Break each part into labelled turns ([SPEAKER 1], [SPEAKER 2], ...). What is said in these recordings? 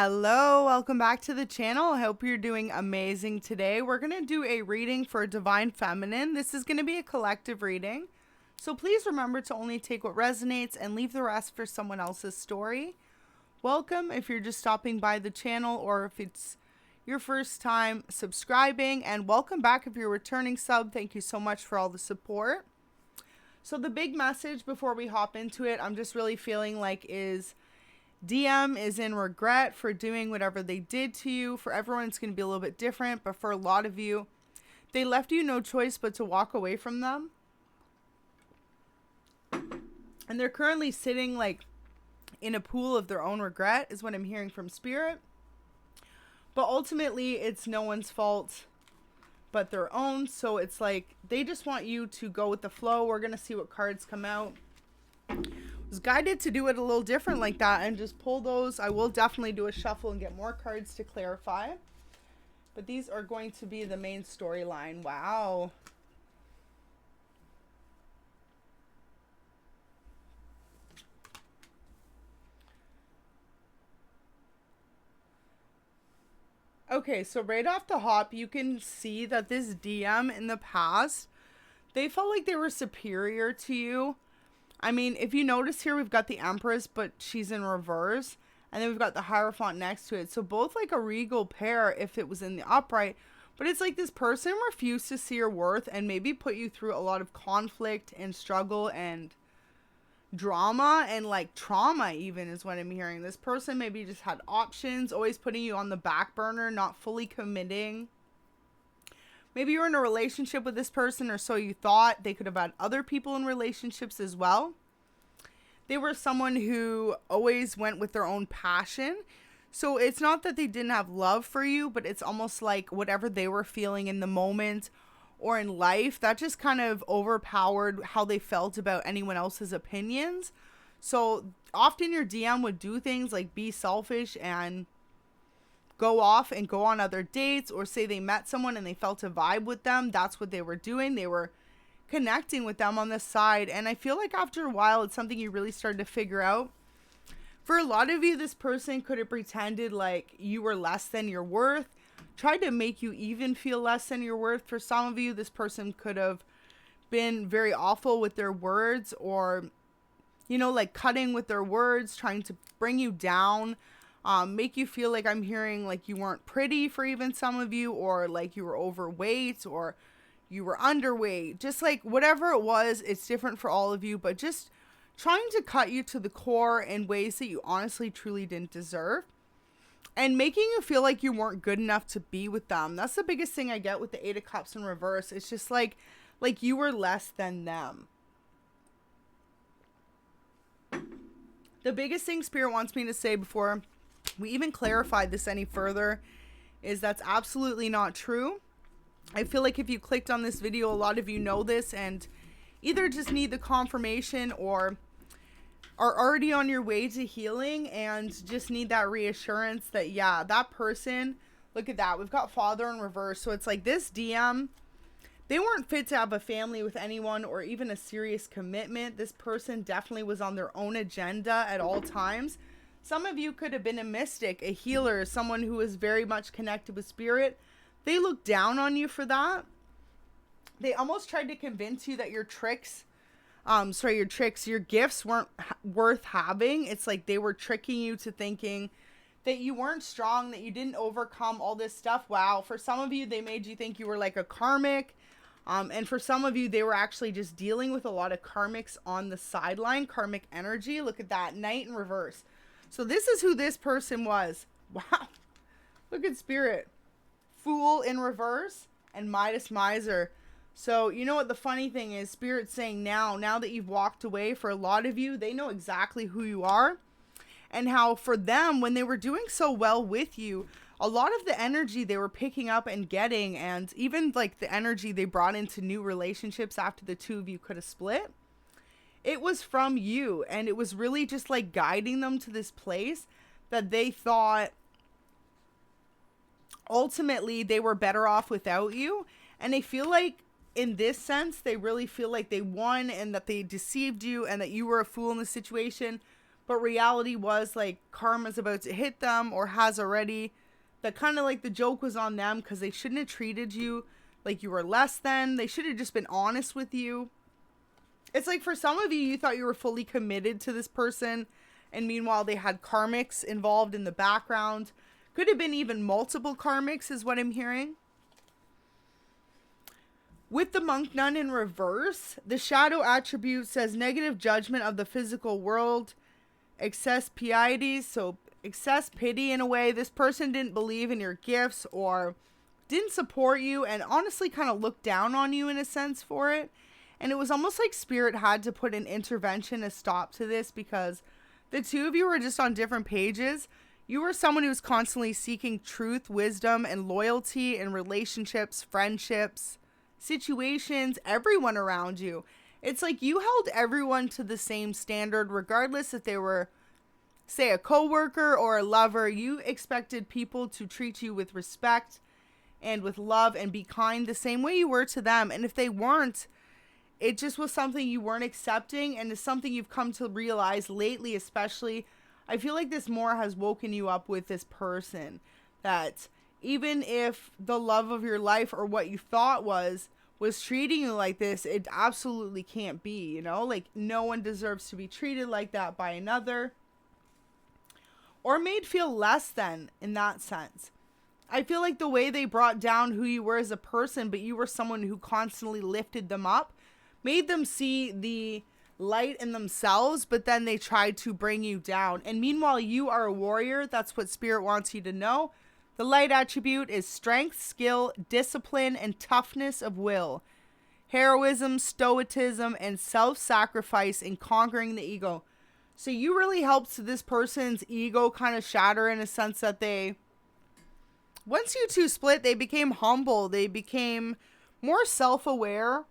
[SPEAKER 1] Hello, welcome back to the channel. I hope you're doing amazing today. We're going to do a reading for Divine Feminine. This is going to be a collective reading. So please remember to only take what resonates and leave the rest for someone else's story. Welcome if you're just stopping by the channel or if it's your first time subscribing, and welcome back if you're a returning sub. Thank you so much for all the support. So the big message before we hop into it, I'm just really feeling like is DM is in regret for doing whatever they did to you. For everyone, it's going to be a little bit different, but for a lot of you, they left you no choice but to walk away from them. And they're currently sitting like in a pool of their own regret is what I'm hearing from Spirit. But ultimately, it's no one's fault but their own. So it's like they just want you to go with the flow. We're going to see what cards come out. Was guided to do it a little different like that and just pull those. I will definitely do a shuffle and get more cards to clarify, but these are going to be the main storyline. Wow. Okay, so right off the hop, you can see that this DM in the past, they felt like they were superior to you. I mean, if you notice here, we've got the Empress, but she's in reverse. And then we've got the Hierophant next to it. So both like a regal pair if it was in the upright. But it's like this person refused to see your worth and maybe put you through a lot of conflict and struggle and drama and like trauma even is what I'm hearing. This person maybe just had options, always putting you on the back burner, not fully committing. Maybe you're in a relationship with this person, or so you thought. They could have had other people in relationships as well. They were someone who always went with their own passion. So it's not that they didn't have love for you, but it's almost like whatever they were feeling in the moment or in life, that just kind of overpowered how they felt about anyone else's opinions. So often your DM would do things like be selfish and go off and go on other dates, or say they met someone and they felt a vibe with them. That's what they were doing. They were connecting with them on the side. And I feel like after a while, it's something you really started to figure out. For a lot of you, this person could have pretended like you were less than your worth, tried to make you even feel less than your worth. For some of you, this person could have been very awful with their words, or, you know, like cutting with their words, trying to bring you down. Make you feel like I'm hearing like you weren't pretty for even some of you, or like you were overweight or you were underweight. Just like whatever it was, it's different for all of you, but just trying to cut you to the core in ways that you honestly truly didn't deserve, and making you feel like you weren't good enough to be with them. That's the biggest thing I get with the 8 of Cups in reverse. It's just like you were less than them. The biggest thing Spirit wants me to say before we even clarified this any further is that's absolutely not true. I feel like if you clicked on this video, a lot of you know this and either just need the confirmation or are already on your way to healing and just need that reassurance that, yeah, that person, look at that. We've got Father in reverse. So it's like this DM, they weren't fit to have a family with anyone or even a serious commitment. This person definitely was on their own agenda at all times. Some of you could have been a mystic, a healer, someone who is very much connected with Spirit. They looked down on you for that. They almost tried to convince you that your gifts weren't worth having. It's like they were tricking you to thinking that you weren't strong, that you didn't overcome all this stuff. Wow. For some of you, they made you think you were like a karmic. And for some of you, they were actually just dealing with a lot of karmics on the sideline, karmic energy. Look at that, Knight in reverse. So this is who this person was. Wow. Look at Spirit. Fool in reverse and Midas Miser. So you know what the funny thing is? Spirit's saying now that you've walked away, for a lot of you, they know exactly who you are. And how for them, when they were doing so well with you, a lot of the energy they were picking up and getting, and even like the energy they brought into new relationships after the two of you could have split, it was from you. And it was really just like guiding them to this place that they thought ultimately they were better off without you. And they feel like in this sense, they really feel like they won and that they deceived you and that you were a fool in the situation. but reality was like karma's about to hit them or has already. That kind of like the joke was on them because they shouldn't have treated you like you were less than. They should have just been honest with you. It's like for some of you, you thought you were fully committed to this person, and meanwhile they had karmics involved in the background. Could have been even multiple karmics is what I'm hearing. With the monk nun in reverse, the shadow attribute says negative judgment of the physical world, excess piety, so excess pity in a way. This person didn't believe in your gifts or didn't support you and honestly kind of looked down on you in a sense for it. And it was almost like spirit had to put an intervention, a stop to this, because the two of you were just on different pages. You were someone who was constantly seeking truth, wisdom, and loyalty in relationships, friendships, situations, everyone around you. It's like you held everyone to the same standard, regardless if they were, say, a coworker or a lover. You expected people to treat you with respect and with love and be kind the same way you were to them. And if they weren't, it just was something you weren't accepting, and it's something you've come to realize lately, especially. I feel like this more has woken you up with this person, that even if the love of your life or what you thought was treating you like this, it absolutely can't be, you know? Like, no one deserves to be treated like that by another or made feel less than in that sense. I feel like the way they brought down who you were as a person, but you were someone who constantly lifted them up, made them see the light in themselves, but then they tried to bring you down. And meanwhile, you are a warrior. That's what spirit wants you to know. The light attribute is strength, skill, discipline, and toughness of will, heroism, stoicism, and self-sacrifice in conquering the ego. So you really helped this person's ego kind of shatter in a sense that once you two split, they became humble. They became more self-aware.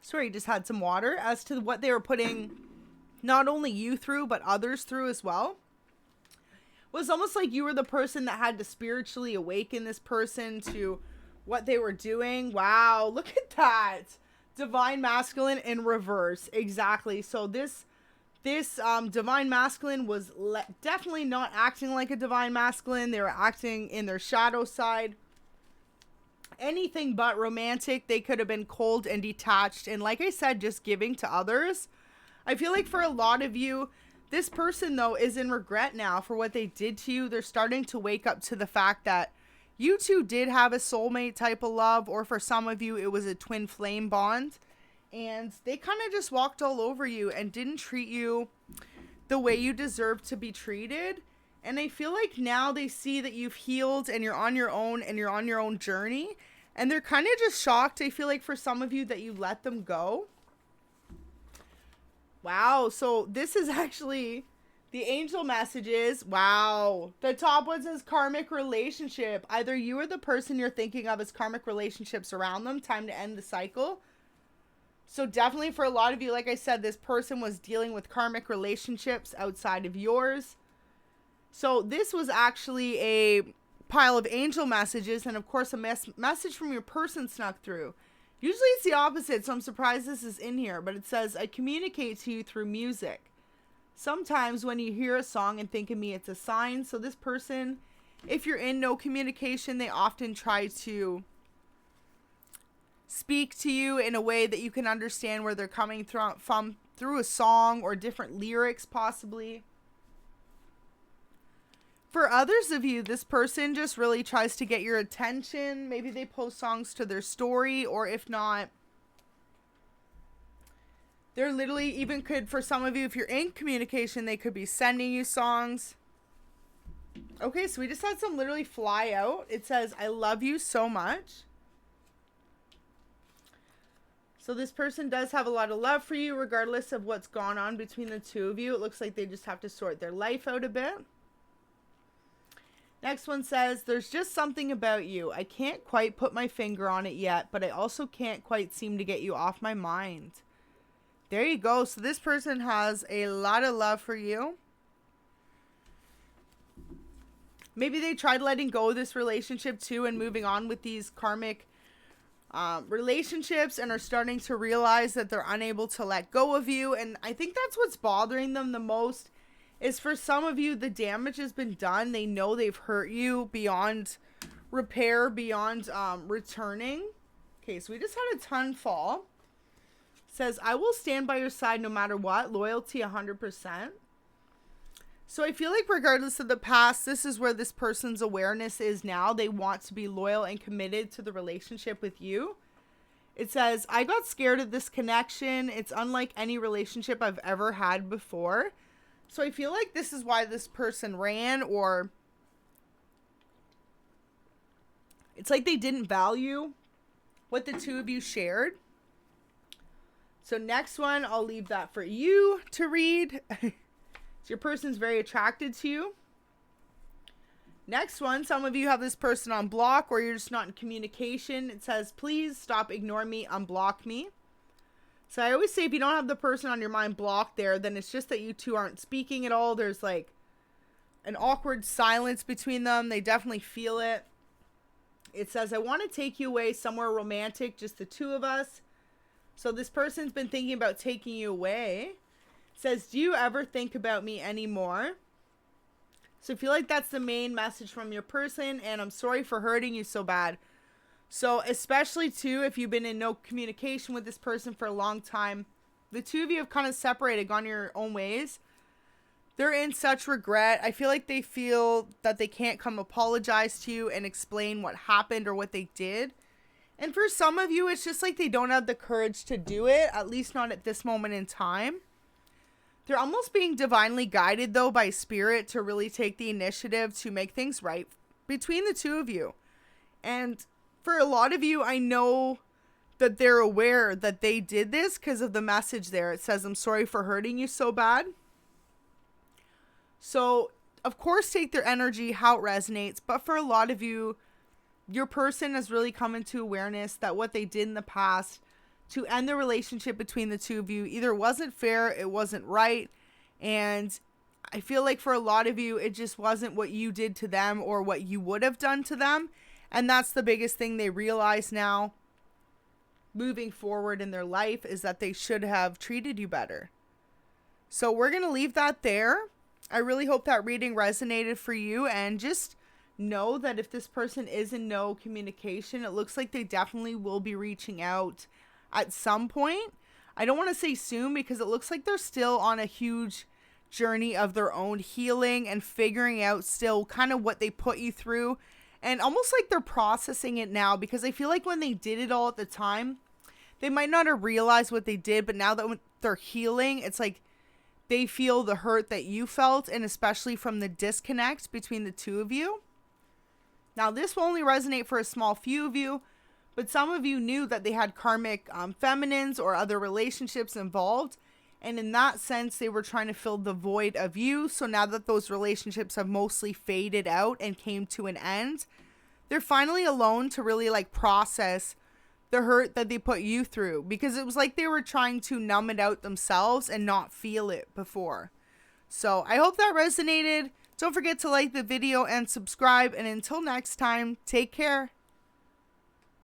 [SPEAKER 1] Sorry, just had some water, as to what they were putting not only you through, but others through as well. It was almost like you were the person that had to spiritually awaken this person to what they were doing. Wow, look at that. Divine masculine in reverse. Exactly. So this divine masculine was definitely not acting like a divine masculine. They were acting in their shadow side. Anything but romantic. They could have been cold and detached, and like I said, just giving to others. I feel like for a lot of you, this person though is in regret now for what they did to you. They're starting to wake up to the fact that you two did have a soulmate type of love, or for some of you it was a twin flame bond, and they kind of just walked all over you and didn't treat you the way you deserve to be treated. And I feel like now they see that you've healed and you're on your own and you're on your own journey. And they're kind of just shocked, I feel like, for some of you, that you let them go. Wow. So this is actually the angel messages. Wow. The top one says karmic relationship. Either you or the person you're thinking of as karmic relationships around them. Time to end the cycle. So definitely for a lot of you, like I said, this person was dealing with karmic relationships outside of yours. So this was actually a pile of angel messages, and of course a message from your person snuck through. Usually it's the opposite, so I'm surprised this is in here, but it says, I communicate to you through music. Sometimes when you hear a song and think of me, it's a sign. So this person, if you're in no communication, they often try to speak to you in a way that you can understand where they're coming from through a song or different lyrics possibly. For others of you, this person just really tries to get your attention. Maybe they post songs to their story, or if not, they're literally even could, for some of you, if you're in communication, they could be sending you songs. Okay, so we just had some literally fly out. It says, I love you so much. So this person does have a lot of love for you, regardless of what's gone on between the two of you. It looks like they just have to sort their life out a bit. Next one says, there's just something about you. I can't quite put my finger on it yet, but I also can't quite seem to get you off my mind. There you go. So this person has a lot of love for you. Maybe they tried letting go of this relationship too and moving on with these karmic relationships and are starting to realize that they're unable to let go of you. And I think that's what's bothering them the most, is for some of you, the damage has been done. They know they've hurt you beyond repair, beyond returning. Okay, so we just had a 10 fall. Says, I will stand by your side no matter what. Loyalty 100%. So I feel like regardless of the past, this is where this person's awareness is now. They want to be loyal and committed to the relationship with you. It says, I got scared of this connection. It's unlike any relationship I've ever had before. So I feel like this is why this person ran, or it's like they didn't value what the two of you shared. So next one, I'll leave that for you to read. Your person's very attracted to you. Next one, some of you have this person on block, or you're just not in communication. It says, please stop ignoring me, unblock me. So I always say, if you don't have the person on your mind blocked there, then it's just that you two aren't speaking at all. There's like an awkward silence between them. They definitely feel it. It says, I want to take you away somewhere romantic, just the two of us. So this person's been thinking about taking you away. Says, do you ever think about me anymore? So I feel like that's the main message from your person, and I'm sorry for hurting you so bad. So especially too, if you've been in no communication with this person for a long time, the two of you have kind of separated, gone your own ways. They're in such regret. I feel like they feel that they can't come apologize to you and explain what happened or what they did. And for some of you, it's just like they don't have the courage to do it, at least not at this moment in time. They're almost being divinely guided, though, by spirit to really take the initiative to make things right between the two of you. And for a lot of you, I know that they're aware that they did this because of the message there. It says, I'm sorry for hurting you so bad. So, of course, take their energy how it resonates. But for a lot of you, your person has really come into awareness that what they did in the past to end the relationship between the two of you either wasn't fair, it wasn't right, and I feel like for a lot of you, it just wasn't what you did to them or what you would have done to them, and that's the biggest thing they realize now moving forward in their life, is that they should have treated you better. So we're going to leave that there. I really hope that reading resonated for you, and just know that if this person is in no communication, it looks like they definitely will be reaching out at some point. I don't want to say soon, because it looks like they're still on a huge journey of their own healing and figuring out still kind of what they put you through, and almost like they're processing it now, because I feel like when they did it all at the time, they might not have realized what they did, but now that they're healing, it's like they feel the hurt that you felt, and especially from the disconnect between the two of you. Now this will only resonate for a small few of you, but some of you knew that they had karmic feminines or other relationships involved. And in that sense, they were trying to fill the void of you. So now that those relationships have mostly faded out and came to an end, they're finally alone to really like process the hurt that they put you through. Because it was like they were trying to numb it out themselves and not feel it before. So I hope that resonated. Don't forget to like the video and subscribe. And until next time, take care.